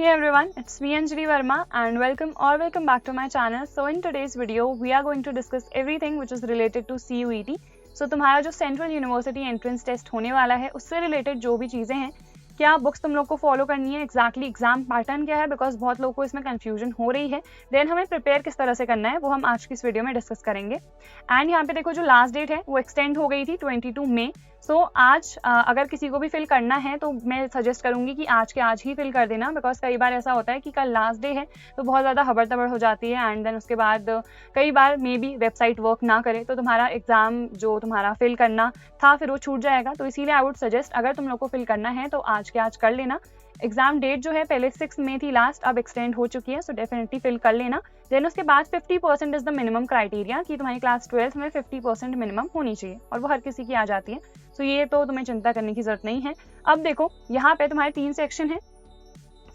everyone, it's me Anjali Verma and welcome back to my channel. So in today's video we are going to discuss everything which is related to CUET. So तुम्हारा जो central university entrance test होने वाला है उससे related जो भी चीज़ें हैं, क्या बुक्स तुम लोग को फॉलो करनी है, एग्जैक्टली एग्जाम पैटर्न क्या है, बिकॉज बहुत लोगों को इसमें कंफ्यूजन हो रही है, देन हमें प्रिपेयर किस तरह से करना है वो हम आज की इस वीडियो में डिस्कस करेंगे। एंड यहाँ पे देखो जो लास्ट डेट है वो एक्सटेंड हो गई थी 22 मई। सो आज अगर किसी को भी फिल करना है तो मैं सजेस्ट करूंगी कि आज के आज ही फिल कर देना, बिकॉज कई बार ऐसा होता है कि कल लास्ट डे है तो बहुत ज़्यादा हबड़ तबड़ हो जाती है एंड देन उसके बाद कई बार मे बी वेबसाइट वर्क ना करे तो तुम्हारा एग्जाम जो तुम्हारा फिल करना था फिर वो छूट जाएगा। तो इसीलिए आई वुड सजेस्ट अगर तुम लोग को फिल करना है तो आज के आज कर लेना। एग्जाम डेट जो है पहले 6 मई थी लास्ट, अब एक्सटेंड हो चुकी है, सो डेफिनेटली फिल कर लेना। देन उसके बाद 50% इज द मिनिमम क्राइटेरिया कि तुम्हारी क्लास 12 में 50% मिनिमम होनी चाहिए और वो हर किसी की आ जाती है, सो ये तो तुम्हें चिंता करने की जरूरत नहीं है। अब देखो यहाँ पे तुम्हारे 3 सेक्शन है।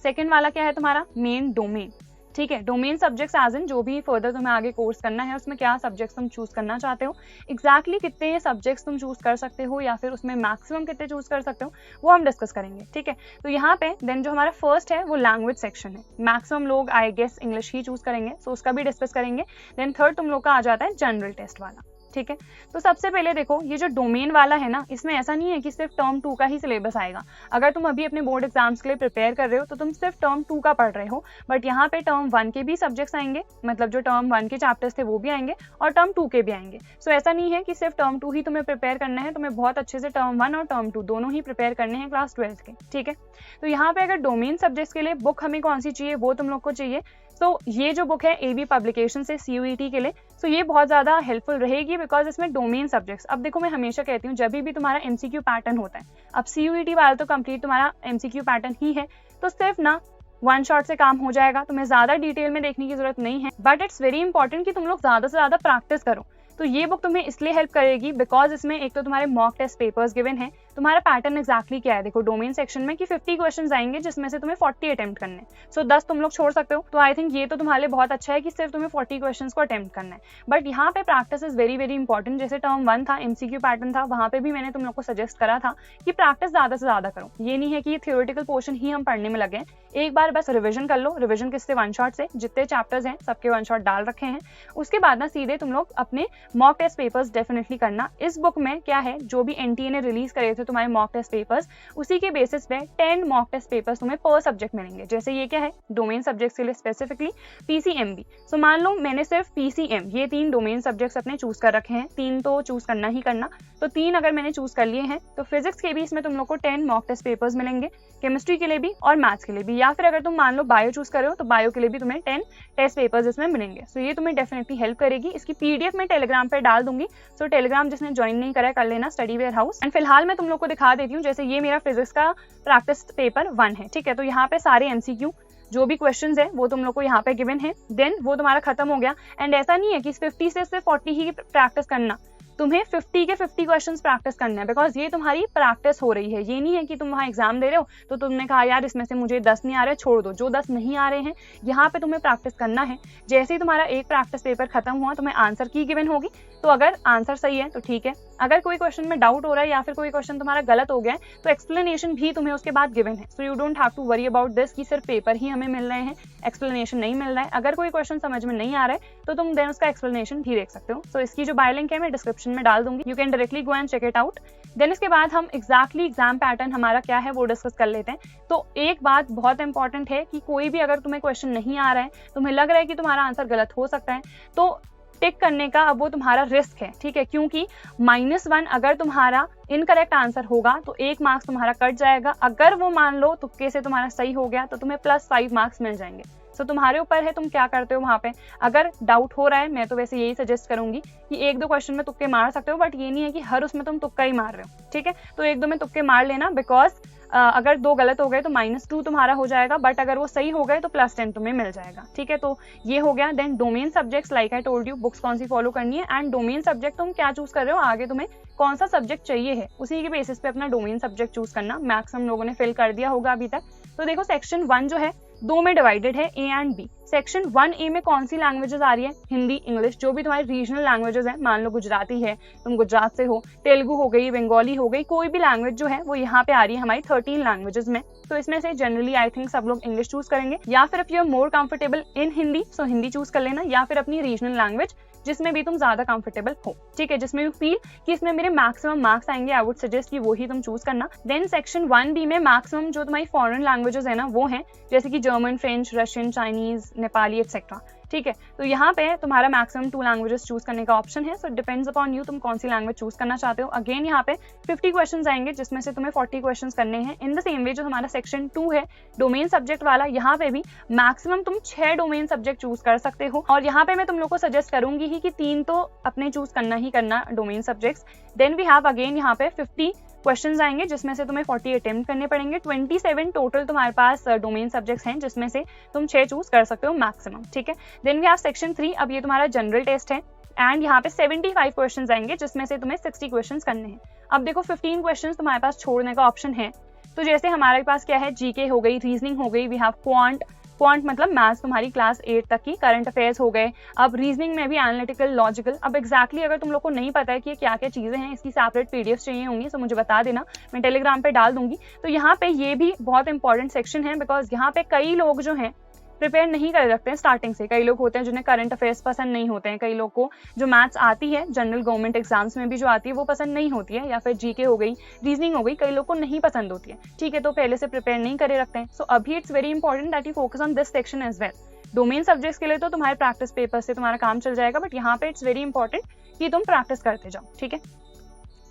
सेकेंड वाला क्या है तुम्हारा मेन डोमेन, ठीक है। डोमेन सब्जेक्ट्स एज इन जो भी फर्दर तुम्हें आगे कोर्स करना है उसमें क्या सब्जेक्ट्स तुम चूज करना चाहते हो, एग्जैक्टली कितने सब्जेक्ट्स तुम चूज कर सकते हो या फिर उसमें मैक्सिमम कितने चूज कर सकते हो वो हम डिस्कस करेंगे, ठीक है। तो यहाँ पे देन जो हमारा फर्स्ट है वो लैंग्वेज सेक्शन है। मैक्सिमम लोग आई गेस इंग्लिश ही चूज करेंगे, सो उसका भी डिस्कस करेंगे। देन थर्ड तुम लोग का आ जाता है जनरल टेस्ट वाला, ठीक है। तो सबसे पहले देखो ये जो डोमेन वाला है ना, इसमें ऐसा नहीं है कि सिर्फ टर्म 2 का ही सिलेबस आएगा। अगर तुम अभी अपने बोर्ड एग्जाम्स के लिए प्रिपेयर कर रहे हो तो तुम सिर्फ टर्म 2 का पढ़ रहे हो, बट यहाँ पे टर्म 1 के भी सब्जेक्ट्स आएंगे, मतलब जो टर्म 1 के चैप्टर्स थे वो भी आएंगे और टर्म 2 के भी आएंगे। सो ऐसा नहीं है कि सिर्फ टर्म 2 ही तुम्हें प्रिपेयर करना है, तुम्हें बहुत अच्छे से टर्म 1 और टर्म 2 दोनों ही प्रिपेयर करने हैं क्लास 12 के, ठीक है। तो यहाँ पे अगर डोमेन सब्जेक्ट्स के लिए बुक हमें कौन सी चाहिए वो तुम लोग को चाहिए। तो ये जो बुक है AB पब्लिकेशन से CUET के लिए, सो ये बहुत ज़्यादा हेल्पफुल रहेगी बिकॉज इसमें डोमेन सब्जेक्ट्स, अब देखो मैं हमेशा कहती हूँ जब भी तुम्हारा MCQ पैटर्न होता है, अब CUET वाला तो कंप्लीट तुम्हारा MCQ पैटर्न ही है, तो सिर्फ ना वन शॉट से काम हो जाएगा, तुम्हें ज़्यादा डिटेल में देखने की जरूरत नहीं है। बट इट्स वेरी इंपॉर्टेंट कि तुम लोग ज़्यादा से ज़्यादा प्रैक्टिस करो। तो ये बुक तुम्हें इसलिए हेल्प करेगी बिकॉज इसमें एक तो तुम्हारे मॉक टेस्ट पेपर्स गिवन है। तुम्हारा पैटर्न एग्जैक्टली क्या है देखो डोमेन सेक्शन में कि 50 क्वेश्चंस आएंगे जिसमें से तुम्हें 40 अटेम्प्ट करने हैं, सो 10 तुम लोग छोड़ सकते हो। तो आई थिंक ये तो तुम्हारे लिए बहुत अच्छा है कि सिर्फ तुम्हें 40 क्वेश्चंस को अटेम्प्ट करना है। बट यहाँ पे practice is very very important. जैसे टर्म 1 था MCQ पैटर्न था, वहाँ पे भी मैंने तुम लोग को सजेस्ट करा था कि प्रैक्टिस ज्यादा से ज्यादा करो। ये नहीं है कि थियोरेटिकल पोर्शन ही हम पढ़ने में लगे हैं, एक बार बस रिविजन कर लो। रिविजन किससे? वन शॉट से। जितने चैप्टर्स हैं सबके वन शॉट डाल रखे हैं, उसके बाद ना सीधे तुम लोग अपने मॉक टेस्ट पेपर्स डेफिनेटली करना। इस बुक में क्या है जो भी NTA ने रिलीज करे थे तुम्हारे मॉक टेस्ट पेपर्स, उसी के बेसिस पे 10 मॉक टेस्ट पेपर्स तुम्हें पर सब्जेक्ट मिलेंगे। जैसे ये क्या है डोमेन सब्जेक्ट्स के लिए स्पेसिफिकली PCMB। सो मान लो मैंने सिर्फ PCM ये 3 डोमेन सब्जेक्ट्स अपने चूज कर रखे हैं, 3 तो चूज करना ही करना, तो 3 अगर मैंने चूज कर लिए हैं तो फिजिक्स के भी इसमें तुम लोग को 10 मॉक टेस्ट पेपर्स मिलेंगे, केमिस्ट्री के लिए भी और मैथ्स के लिए भी, या फिर अगर तुम मान लो बायो चूज कर रहे हो तो बायो के लिए भी तुम्हें 10 टेस्ट पेपर्स इसमें मिलेंगे। सो ये तुम्हें डेफिनेटली हेल्प करेगी। इसकी PDF मैं टेलीग्राम पे डाल दूंगी, सो टेलीग्राम जिसने ज्वाइन नहीं करा कर लेना, स्टडी वेयर हाउस। एंड फिलहाल मैं तुम लोग को दिखा देती हूँ, जैसे ये मेरा फिजिक्स का प्रैक्टिस पेपर 1 है, ठीक है। तो यहाँ पे सारे MCQ जो भी क्वेश्चंस है वो तुम लोग को यहाँ पे गिवन है, देन वो तुम्हारा खत्म हो गया। एंड ऐसा नहीं है कि 50 से सिर्फ 40 ही प्रैक्टिस करना, तुम्हें 50 के 50 क्वेश्चंस प्रैक्टिस करने हैं, बिकॉज ये तुम्हारी प्रैक्टिस हो रही है। ये नहीं है कि तुम वहाँ एग्जाम दे रहे हो तो तुमने कहा यार इसमें से मुझे 10 नहीं आ रहे छोड़ दो, जो 10 नहीं आ रहे हैं यहाँ पे तुम्हें प्रैक्टिस करना है। जैसे ही तुम्हारा एक प्रैक्टिस पेपर खत्म हुआ तुम्हें आंसर की गिवन होगी, तो अगर आंसर सही है तो ठीक है, अगर कोई क्वेश्चन में डाउट हो रहा है या फिर कोई क्वेश्चन तुम्हारा गलत हो गया है तो एक्सप्लेनेशन भी तुम्हें उसके बाद गिवन है। So you don't have to worry about this कि सिर्फ पेपर ही हमें मिल रहे हैं, एक्सप्लेनेशन नहीं मिल रहा है। अगर कोई क्वेश्चन समझ में नहीं आ रहा है तो तुम देन उसका एक्सप्लेनेशन भी देख सकते हो। सो इसकी जो बाय लिंक है मैं डिस्क्रिप्शन में डाल दूंगी, you can directly go and check it out. Then इसके बाद हम एग्जैक्टली एग्जाम पैटर्न हमारा क्या है वो डिस्कस कर लेते हैं। तो एक बात बहुत इंपॉर्टेंट है कि कोई भी अगर तुम्हें क्वेश्चन नहीं आ रहा है, तुम्हें लग रहा है कि तुम्हारा आंसर गलत हो सकता है, तो टिक करने का अब वो तुम्हारा रिस्क है, ठीक है। क्योंकि -1 अगर तुम्हारा इनकरेक्ट आंसर होगा तो 1 मार्क्स तुम्हारा कट जाएगा। अगर वो मान लो तुक्के से तुम्हारा सही हो गया तो तुम्हें +5 मार्क्स मिल जाएंगे। सो तुम्हारे ऊपर है तुम क्या करते हो वहाँ पे। अगर डाउट हो रहा है, मैं तो वैसे यही सजेस्ट करूंगी कि 1-2 क्वेश्चन में तुक्के मार सकते हो, बट ये नहीं है कि हर उसमें तुम तुक्का ही मार रहे हो, ठीक है। तो 1-2 में तुक्के मार लेना, बिकॉज अगर 2 गलत हो गए तो -2 तुम्हारा हो जाएगा, बट अगर वो सही हो गए तो +10 तुम्हें मिल जाएगा, ठीक है। तो ये हो गया। Then domain subjects, like I told you books कौन सी फॉलो करनी है, एंड डोमेन सब्जेक्ट तुम क्या चूज कर रहे हो, आगे तुम्हें कौन सा सब्जेक्ट चाहिए है उसी के बेसिस पे अपना डोमेन सब्जेक्ट चूज करना। मैक्सिमम लोगों ने फिल कर दिया होगा अभी तक। तो देखो सेक्शन 1 जो है दो में डिवाइडेड है, A and B. Section 1A में कौन सी लैंग्वेजेस आ रही है? हिंदी, इंग्लिश, जो भी तुम्हारी रीजनल लैंग्वेजेस है, मान लो गुजराती है, तुम गुजरात से हो, तेलुगु हो गई, बंगाली हो गई, कोई भी लैंग्वेज जो है वो यहाँ पे आ रही है हमारी 13 लैंग्वेजेस में। तो इसमें से जनरली आई थिंक सब लोग इंग्लिश चूज करेंगे, या फिर if you are more comfortable in Hindi so Hindi choose कर लेना, या फिर अपनी रीजनल लैंग्वेज जिसमें भी तुम ज्यादा कंफर्टेबल हो, ठीक है, जिसमें यू फील कि इसमें मेरे मैक्सिमम मार्क्स आएंगे, आई वुड सजेस्ट कि वो ही तुम चूज करना। देन सेक्शन 1B में मैक्सिमम जो तुम्हारी फॉरेन लैंग्वेजेस है ना वो है, जैसे कि German, French, Russian, Chinese, Nepali etcetera, ठीक है। तो यहाँ पे तुम्हारा मैक्सिमम 2 लैंग्वेजेस चूज करने का ऑप्शन है, सो डिपेंड्स अपॉन यू तुम कौन सी लैंग्वेज चूज करना चाहते हो। अगेन यहाँ पे 50 क्वेश्चंस आएंगे जिसमें से तुम्हें 40 क्वेश्चंस करने हैं। इन द सेम वे जो हमारा सेक्शन 2 है डोमेन सब्जेक्ट वाला, यहाँ पे भी मैक्सिमम तुम 6 डोमेन सब्जेक्ट चूज कर सकते हो, और यहाँ पे मैं तुम लोग को सजेस्ट करूंगी ही कि 3 तो अपने चूज करना ही करना domain subjects. Then we have again यहाँ पे 50 क्वेश्चंस आएंगे जिसमें से तुम्हें 40 अटेम्प्ट करने पड़ेंगे। 27 टोटल तुम्हारे पास डोमेन सब्जेक्ट्स हैं जिसमें से तुम 6 चूज कर सकते हो मैक्सिमम, ठीक है। देन वी हैव सेक्शन 3, अब ये तुम्हारा जनरल टेस्ट है एंड यहाँ पे 75 क्वेश्चंस आएंगे जिसमें से तुम्हें 60 क्वेश्चंस करने हैं। अब देखो 15 क्वेश्चंस तुम्हारे पास छोड़ने का ऑप्शन है, तो जैसे हमारे पास क्या है, जीके हो गई, रीजनिंग हो गई, वी हैव क्वांट मतलब मैथ्स तुम्हारी क्लास 8 तक की, करंट अफेयर्स हो गए, अब रीजनिंग में भी एनालिटिकल, लॉजिकल। अब एग्जैक्टली अगर तुम लोग को नहीं पता है कि ये क्या क्या चीजें हैं, इसकी सेपरेट पीडीएफ चाहिए होंगी, तो मुझे बता देना, मैं टेलीग्राम पे डाल दूंगी। तो यहाँ पे ये भी बहुत इंपॉर्टेंट सेक्शन है, बिकॉज यहाँ पे कई लोग जो हैं प्रिपेयर नहीं कर रखते हैं स्टार्टिंग से। कई लोग होते हैं जिन्हें करंट अफेयर्स पसंद नहीं होते हैं, कई लोग को जो मैथ्स आती है जनरल गवर्नमेंट एग्जाम्स में भी जो आती है वो पसंद नहीं होती है, या फिर जीके हो गई, रीजनिंग हो गई, कई लोग को नहीं पसंद होती है, ठीक है, तो पहले से प्रिपेयर नहीं करे रखते हैं। सो अभी it's very important that you focus on this section as well. Domain subjects के लिए तो तुम्हारे प्रैक्टिस पेपर से तुम्हारा काम चल जाएगा, बट यहाँ पे इट्स वेरी इंपॉर्टेंट कि तुम प्रैक्टिस करते जाओ, ठीक है।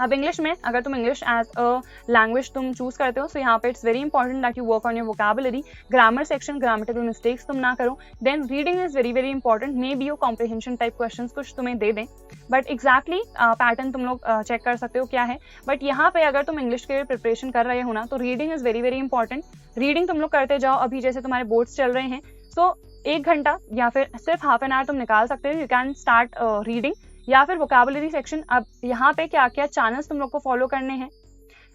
अब इंग्लिश में अगर तुम इंग्लिश एज अ लैंग्वेज तुम चूज करते हो, सो यहाँ पे it's very important that you work on your vocabulary, grammar section, grammatical mistakes तुम ना करो। Then reading is very very important, maybe your comprehension type questions कुछ तुम्हें दे दें, बट एग्जैक्टली पैटर्न तुम लोग चेक कर सकते हो क्या है। बट यहाँ पे अगर तुम इंग्लिश के लिए प्रिपरेशन कर रहे हो ना, तो reading is very very important, reading तुम लोग करते जाओ। अभी जैसे तुम्हारे बोर्ड्स चल रहे हैं, सो 1 घंटा या फिर सिर्फ हाफ एन आवर तुम निकाल सकते हो, यू कैन स्टार्ट रीडिंग, या फिर वोकैबुलरी सेक्शन। अब यहाँ पे क्या क्या चैनल्स तुम लोग को फॉलो करने हैं,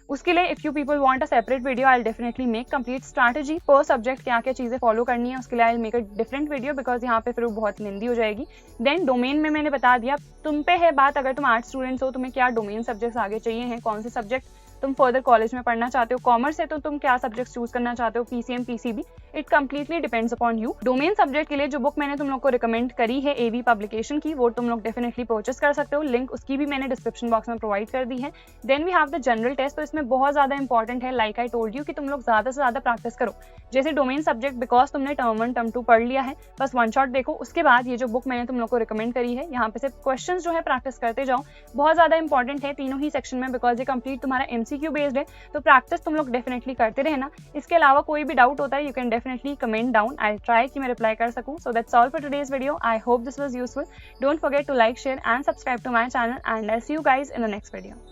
उसके लिए if you people want a separate video, I will definitely make complete strategy पर सब्जेक्ट, क्या क्या चीजें फॉलो करनी है, उसके लिए I will make a different video, because यहाँ पे फिर वो बहुत लेंदी हो जाएगी। देन डोमेन में मैंने बता दिया, तुम पे है बात, अगर तुम आर्ट स्टूडेंट्स हो, तुम्हें क्या डोमेन सब्जेक्ट्स आगे चाहिए हैं, कौन से सब्जेक्ट तुम फर्दर कॉलेज में पढ़ना चाहते हो, कॉमर्स है तो तुम क्या सब्जेक्ट चूज करना चाहते हो, PCM, PCB, it completely depends upon you. Domain subject के लिए जो बुक मैंने तुम लोग को रिकमेंड करी है एवी पब्लिकेशन की, वो तुम लोग डेफिनेटली परचेस कर सकते हो, लिंक उसकी भी मैंने डिस्क्रिप्शन बॉक्स में प्रोवाइड कर दी है। Then we have the general test, तो इसमें बहुत ज्यादा इंपॉर्टेंट है, लाइक आई टोल्ड यू, कि तुम लोग ज्यादा से ज्यादा प्रैक्टिस करो। जैसे डोमेन सब्जेक्ट बिकॉज तुमने टर्म 1 टर्म 2 पढ़ लिया है, बस वन शॉट देखो, उसके बाद ये जो बुक मैंने तुम लोग को रिकमेंड करी है, यहाँ पे सिर्फ क्वेश्चंस जो है प्रैक्टिस करते जाओ, बहुत ज्यादा इंपॉर्टेंट है तीनों ही सेक्शन में, बिकॉज ये कंप्लीट तुम्हारा एमसीक्यू बेस्ड है, तो प्रैक्टिस तुम लोग डेफिनेटली करते रहना। इसके अलावा कोई भी डाउट होता है, you can definitely comment down, I try कि मैं रिप्लाई कर सकूं। So that's all for today's video, I hope this was useful, don't forget to like, share and subscribe to my channel, and I see you guys in the next video.